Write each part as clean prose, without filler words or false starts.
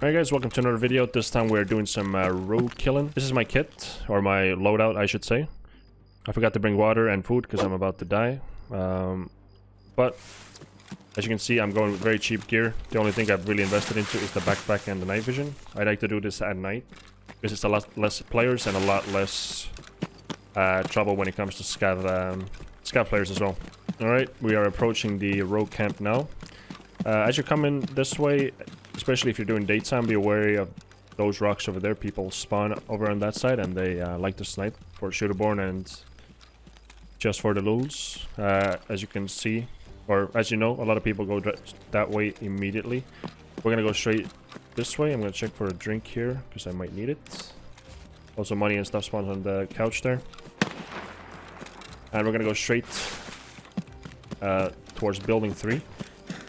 Alright guys, welcome to another video. This time we're doing some rogue killing. This is my kit, or my loadout I should say. I forgot to bring water and food because I'm about to die. But as you can see, I'm going with very cheap gear. The only thing I've really invested into is the backpack and the night vision. I like to do this at night because it's a lot less players and a lot less trouble when it comes to scav players as well. Alright, we are approaching the rogue camp now. As you're coming this way, especially if you're doing daytime, be wary of those rocks over there. People spawn over on that side and they like to snipe for shooterborn and just for the lulz. As you can see, or as you know, a lot of people go that way immediately. We're gonna go straight this way. I'm gonna check for a drink here because I might need it. Also money and stuff spawns on the couch there. And we're gonna go straight towards building 3.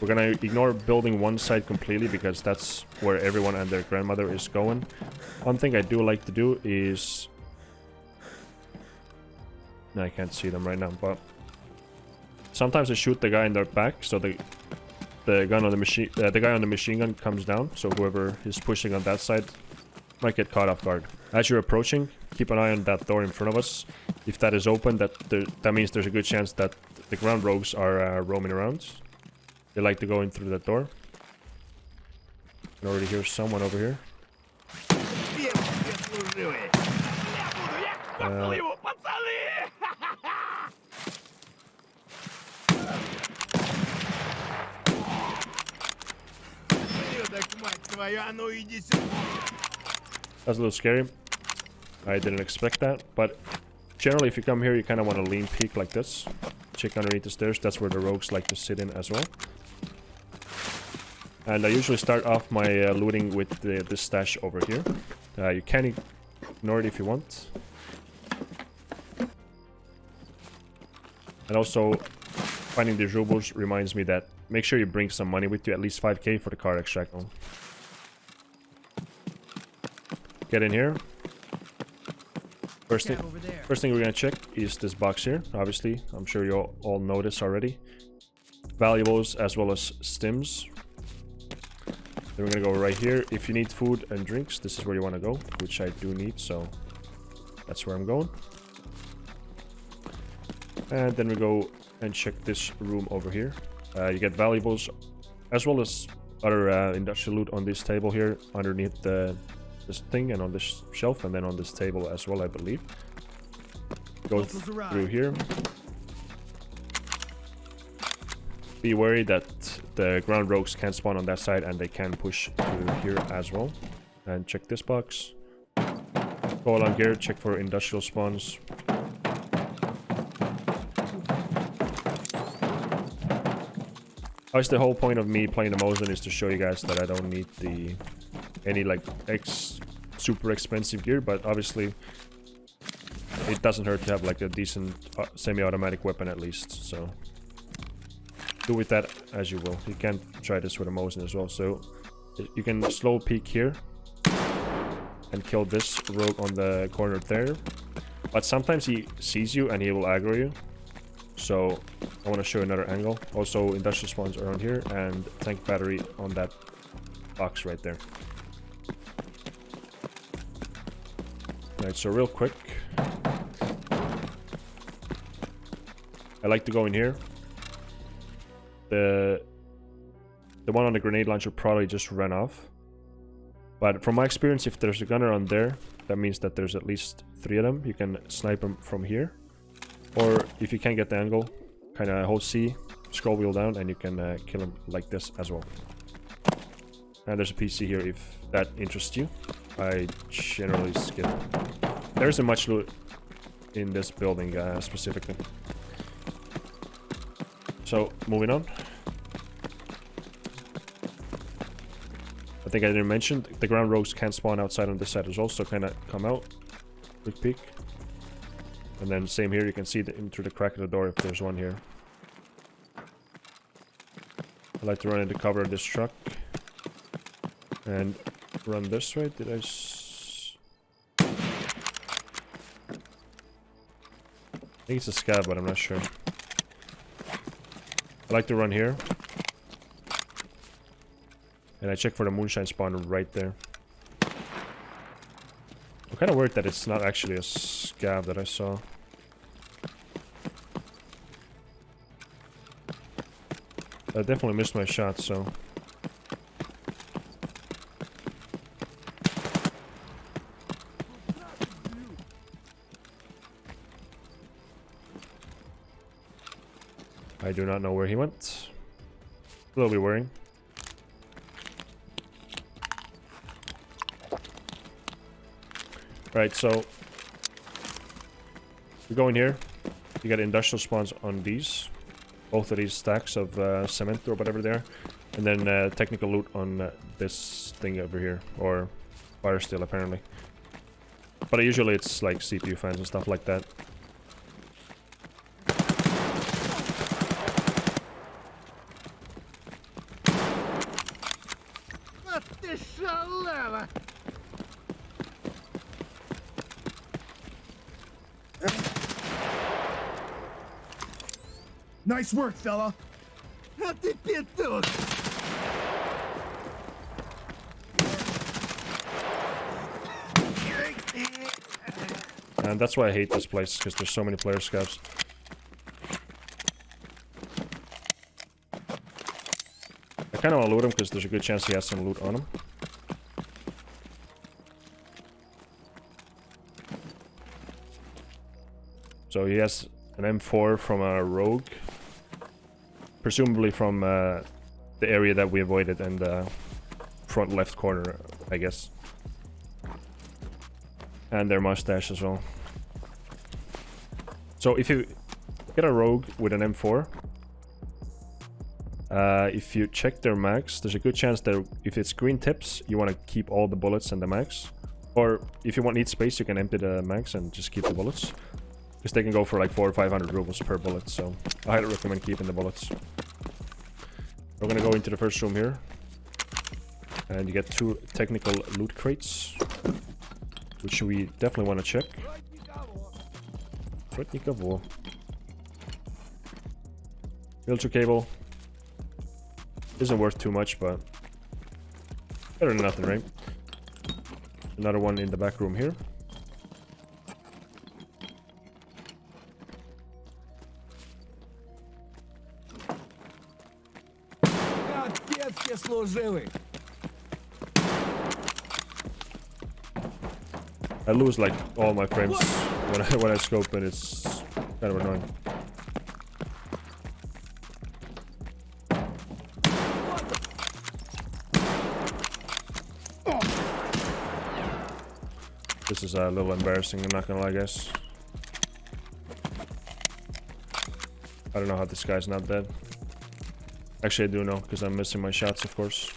We're gonna ignore building 1 side completely because that's where everyone and their grandmother is going. One thing I do like to do is... No, I can't see them right now, but... Sometimes I shoot the guy in their back, so the gun on the machine... the guy on the machine gun comes down, so whoever is pushing on that side might get caught off guard. As you're approaching, keep an eye on that door in front of us. If that is open, that means there's a good chance that the ground rogues are roaming around. They like to go in through that door. I can already hear someone over here. That's a little scary. I didn't expect that, but generally if you come here you kind of want to lean peek like this. Check underneath the stairs, that's where the rogues like to sit in as well. And I usually start off my looting with this stash over here. You can ignore it if you want. And also, finding these rubles reminds me that make sure you bring some money with you, at least 5k for the card extract. Get in here. First thing we're gonna check is this box here. Obviously, I'm sure you all know this already. Valuables as well as stims. Then we're gonna go right here. If you need food and drinks, this is where you want to go, which I do need, so that's where I'm going. And then we go and check this room over here. You get valuables as well as other industrial loot on this table here underneath this thing and on this shelf, and then on this table as well, I believe. Go through here. Be wary that the ground rogues can spawn on that side and they can push to here as well. And check this box. Go along here, check for industrial spawns. Obviously, the whole point of me playing the Mosin is to show you guys that I don't need any like super expensive gear, but obviously it doesn't hurt to have like a decent semi-automatic weapon at least, so do with that as you will. You can try this with a Mosin as well, so you can slow peek here and kill this rogue on the corner there, but sometimes he sees you and he will aggro you, so I want to show another angle. Also, industrial spawns around here and tank battery on that box right there. Alright, so real quick, I like to go in here. The one on the grenade launcher probably just ran off, but from my experience, if there's a gunner on there, that means that there's at least 3 of them. You can snipe them from here, or if you can't get the angle, kind of hold C, scroll wheel down, and you can kill them like this as well. And there's a PC here if that interests you. I generally skip. There isn't much loot in this building specifically. So, moving on. I think I didn't mention, the ground rogues can spawn outside on this side as well, so kind of come out, quick peek. And then same here, you can see in through the crack of the door if there's one here. I like to run into cover of this truck. And run this way. Did I think it's a scav, but I'm not sure. I like to run here. And I check for the moonshine spawn right there. I'm kind of worried that it's not actually a scav that I saw. I definitely missed my shot, so... I do not know where he went. A little bit worrying. Right, so... we go in here. You get industrial spawns on these. Both of these stacks of cement or whatever they are. And then technical loot on this thing over here. Or fire steel, apparently. But usually it's like CPU fans and stuff like that. Nice work, fella. And that's why I hate this place, because there's so many player scavs. I kind of want to loot him because there's a good chance he has some loot on him. So he has an M4 from a rogue. Presumably from the area that we avoided in the front left corner, I guess. And their mustache as well. So if you get a rogue with an M4, if you check their mags, there's a good chance that if it's green tips, you want to keep all the bullets and the mags. Or if you need space, you can empty the mags and just keep the bullets. Because they can go for like 400 or 500 rubles per bullet, so I highly recommend keeping the bullets. We're gonna go into the first room here. And you get 2 technical loot crates. Which we definitely want to check. Filter cable. Isn't worth too much, but better than nothing, right? Another one in the back room here. I lose like all my frames when I scope, and it's kind of annoying. This is a little embarrassing, I'm not gonna lie, guys. I don't know how this guy's not dead. Actually, I do know, because I'm missing my shots, of course.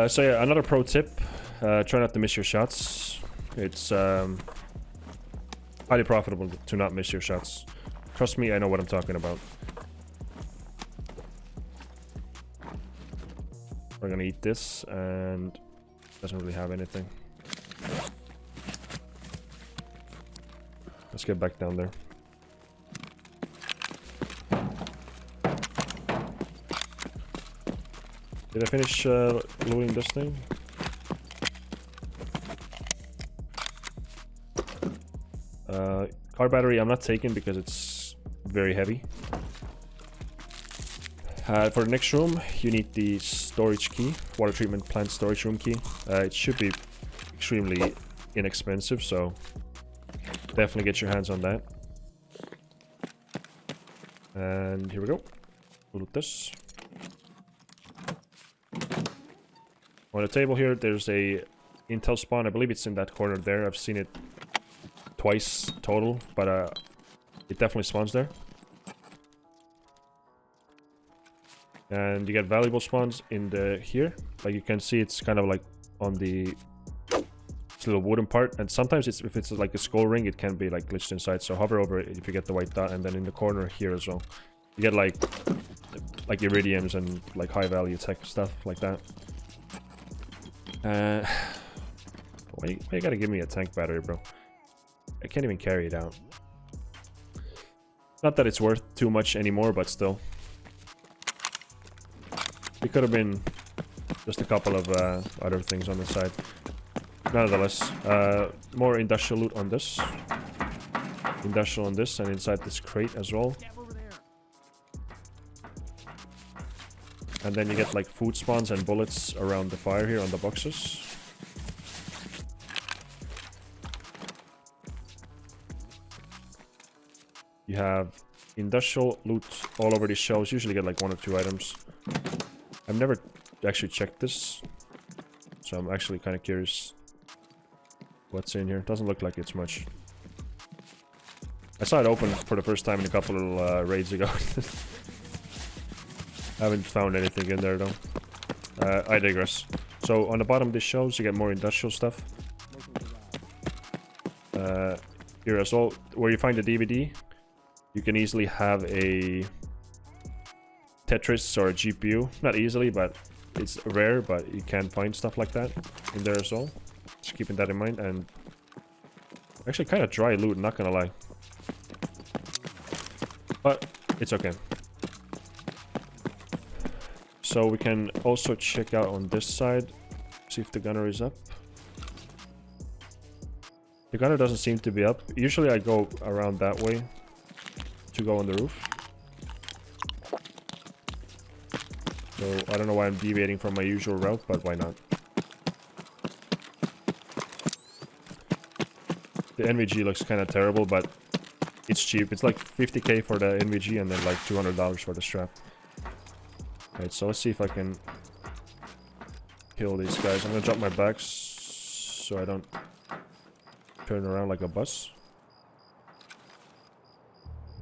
So yeah, another pro tip. Try not to miss your shots. It's highly profitable to not miss your shots. Trust me, I know what I'm talking about. We're gonna eat this, and doesn't really have anything. Let's get back down there. Did I finish looting this thing? Car battery I'm not taking because it's very heavy. For the next room, you need the storage key, water treatment plant storage room key. It should be extremely inexpensive, so definitely get your hands on that. And here we go. Loot this. On the table here, there's a intel spawn. I believe it's in that corner there. I've seen it twice total, but it definitely spawns there. And you get valuable spawns in the here. Like you can see, it's kind of like on the little wooden part. And sometimes if it's like a skull ring, it can be like glitched inside. So hover over it if you get the white dot, and then in the corner here as well, you get like iridiums and like high value tech stuff like that. Why you gotta give me a tank battery, bro? I can't even carry it out. Not that it's worth too much anymore, but still. It could have been just a couple of other things on the side. Nonetheless, more industrial loot on this. Industrial on this, and inside this crate as well. And then you get like food spawns and bullets around the fire here on the boxes. You have industrial loot all over these shelves. Usually get like 1 or 2 items. I've never actually checked this, so I'm actually kind of curious what's in here. Doesn't look like it's much. I saw it open for the first time in a couple of raids ago. I haven't found anything in there though. I digress. So on the bottom of this shelves you get more industrial stuff. Here as well, where you find the DVD, you can easily have a Tetris or a GPU. Not easily, but it's rare, but you can find stuff like that in there as well. Just keeping that in mind. And actually kind of dry loot, not gonna lie. But it's okay. So we can also check out on this side, see if the gunner is up. The gunner doesn't seem to be up. Usually I go around that way to go on the roof. So I don't know why I'm deviating from my usual route, but why not? The NVG looks kind of terrible, but it's cheap. It's like 50k for the NVG and then like $200 for the strap. Alright, so let's see if I can kill these guys. I'm gonna drop my back so I don't turn around like a bus.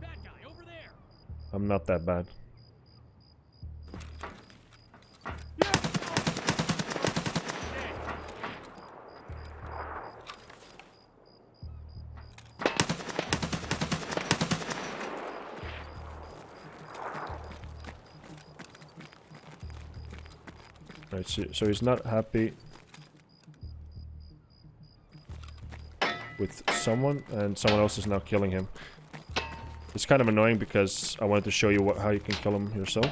Bad guy over there. I'm not that bad. Right, so he's not happy with someone, and someone else is now killing him. It's kind of annoying because I wanted to show you how you can kill him yourself.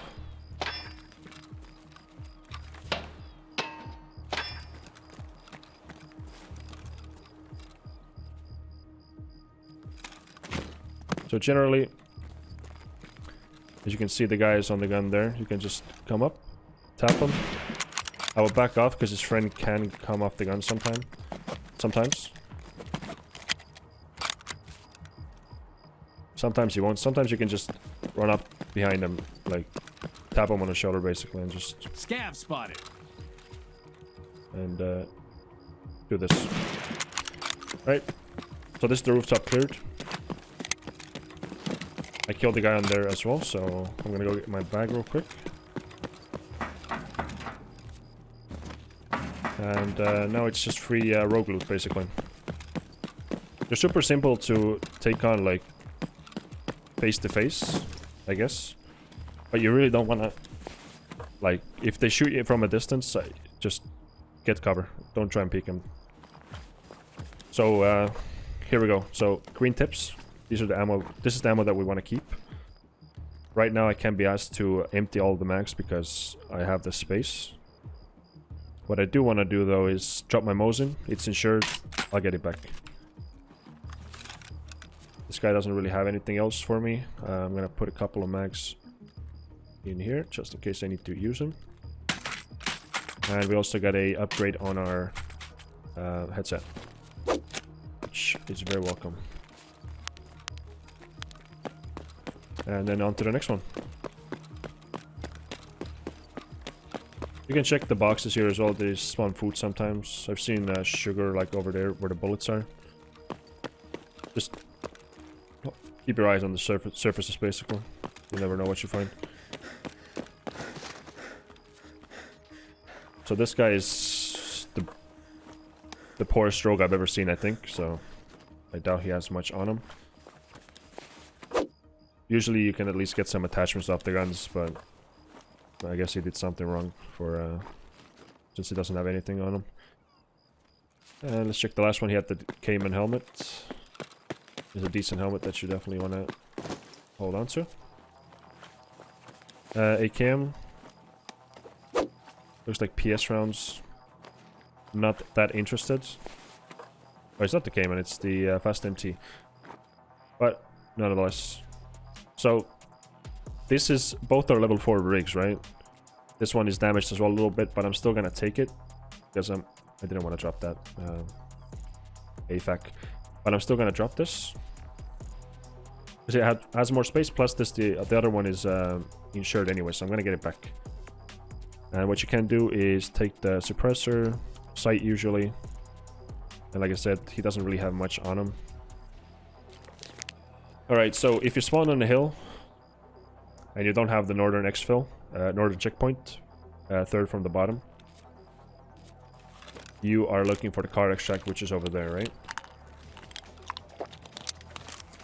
So generally, as you can see, the guy is on the gun there. You can just come up, tap him. I will back off because his friend can come off the gun sometimes. Sometimes he won't. Sometimes you can just run up behind him, like tap him on the shoulder basically, and just scav spotted. And do this. Right. So this is the rooftop cleared. I killed the guy on there as well, so I'm gonna go get my bag real quick. And now it's just free rogue loot, basically. They're super simple to take on, like, face-to-face, I guess. But you really don't want to... Like, if they shoot you from a distance, just get cover. Don't try and peek them. So, here we go. So, green tips. These are the ammo. This is the ammo that we want to keep. Right now, I can't be asked to empty all the mags because I have the space. What I do want to do though is drop my Mosin. It's insured. I'll get it back. This guy doesn't really have anything else for me. I'm gonna put a couple of mags in here just in case I need to use them. And we also got a upgrade on our headset, which is very welcome. And then on to the next one. You can check the boxes here as well. They spawn food sometimes. I've seen sugar like over there where the bullets are. Just keep your eyes on the surfaces basically. You never know what you find. So this guy is the poorest rogue I've ever seen, I think. So I doubt he has much on him. Usually you can at least get some attachments off the guns, but I guess he did something wrong for since he doesn't have anything on him. And let's check the last one. He had the Cayman helmet. It's a decent helmet that you definitely want hold on to. AKM. Looks like PS rounds. Not that interested. Oh, it's not the Cayman, it's the Fast MT. But nonetheless. So this is, both are level 4 rigs, right? This one is damaged as well a little bit, but I'm still gonna take it because I didn't want to drop that AFAC, but I'm still gonna drop this because it has more space. Plus, the other one is insured anyway, so I'm gonna get it back. And what you can do is take the suppressor, sight usually, and like I said, he doesn't really have much on him. All right, so if you spawn on a hill and you don't have the northern exfil, northern checkpoint, third from the bottom, you are looking for the car extract, which is over there, right?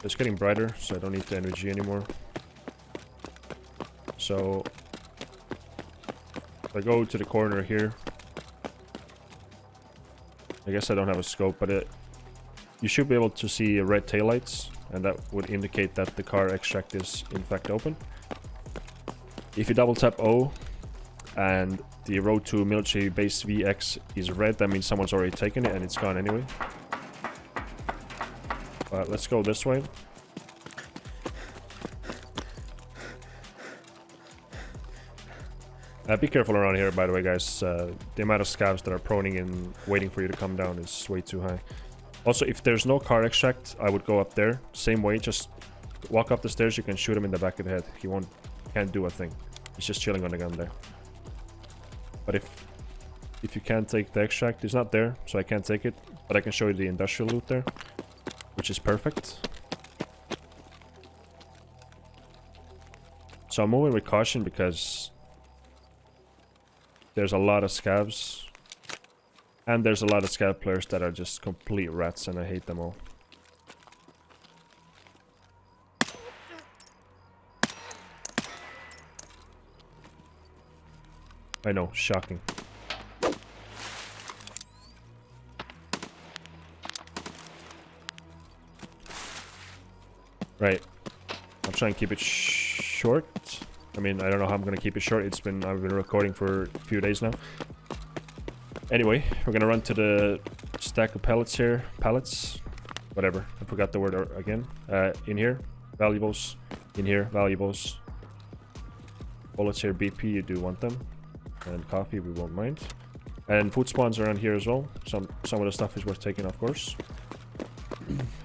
It's getting brighter, so I don't need the energy anymore. So if I go to the corner here, I guess I don't have a scope, but you should be able to see red taillights, and that would indicate that the car extract is in fact open. If you double tap O and the road to military base VX is red, that means someone's already taken it and it's gone anyway. But let's go this way. Be careful around here, by the way, guys. The amount of scavs that are proning and waiting for you to come down is way too high. Also, if there's no car extract, I would go up there. Same way, just walk up the stairs. You can shoot him in the back of the head. He can't do a thing. He's just chilling on the gun there. But if you can't take the extract, it's not there, so I can't take it. But I can show you the industrial loot there, which is perfect. So I'm moving with caution because there's a lot of scavs. And there's a lot of scav players that are just complete rats, and I hate them all. I know, shocking. Right. I'll try and keep it short. I mean, I don't know how I'm gonna keep it short. I've been recording for a few days now. Anyway, we're gonna run to the stack of pallets here. Pallets? Whatever. I forgot the word again. In here, valuables. In here, valuables. Bullets here, BP, you do want them. And coffee, we won't mind. And food spawns around here as well. Some of the stuff is worth taking, of course.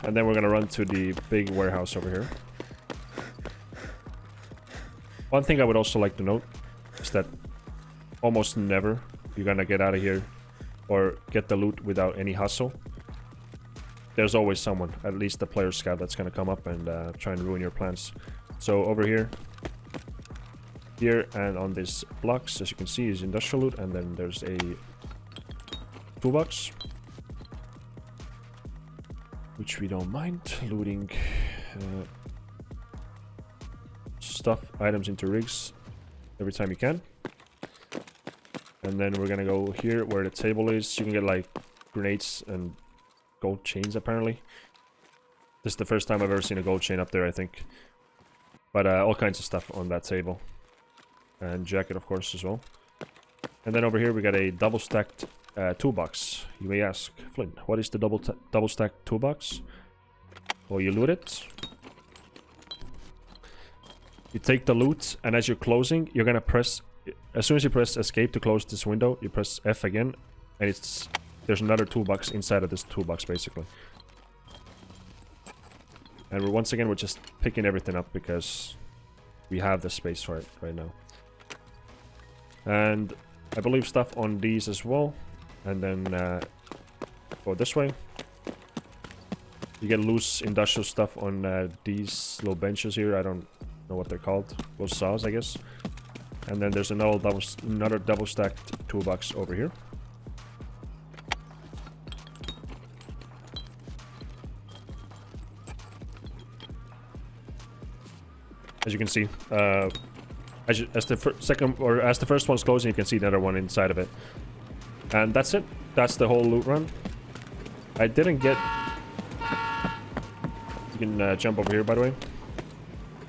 And then we're gonna run to the big warehouse over here. One thing I would also like to note is that almost never you're gonna get out of here or get the loot without any hustle. There's always someone, at least the player scout, that's gonna come up and try and ruin your plans. So over here and on these blocks, as you can see, is industrial loot, and then there's a toolbox, which we don't mind looting. Stuff items into rigs every time you can. And then we're gonna go here where the table is. You can get like grenades and gold chains apparently. This is the first time I've ever seen a gold chain up there, I think. But all kinds of stuff on that table. And jacket, of course, as well. And then over here we got a double stacked toolbox. You may ask, Flynn, what is the double stacked toolbox? Well, you loot it. You take the loot, and as you're closing, you're gonna press... As soon as you press escape to close this window, you press F again, and there's another toolbox inside of this toolbox, basically. And once again, we're just picking everything up because we have the space for it right now. And I believe stuff on these as well. And then go this way. You get loose industrial stuff on these little benches here. I don't know what they're called. Those saws, I guess. And then there's another double stacked toolbox over here. As you can see, as the first one's closing, you can see another one inside of it. And that's it. That's the whole loot run. I didn't get... You can jump over here, by the way.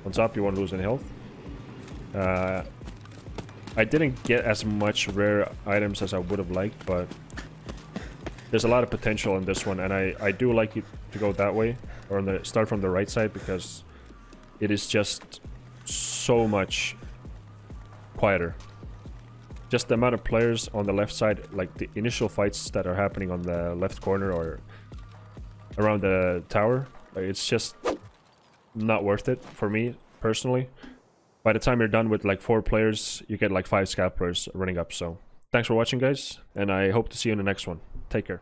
on top. You won't lose any health. I didn't get as much rare items as I would have liked, but there's a lot of potential in this one, and I do like it to go that way, or on the start from the right side, because it is just so much quieter. Just the amount of players on the left side, like the initial fights that are happening on the left corner or around the tower, like, it's just not worth it for me personally. By the time you're done with like 4 players, you get like 5 scav players running up. So thanks for watching, guys, and I hope to see you in the next one. Take care.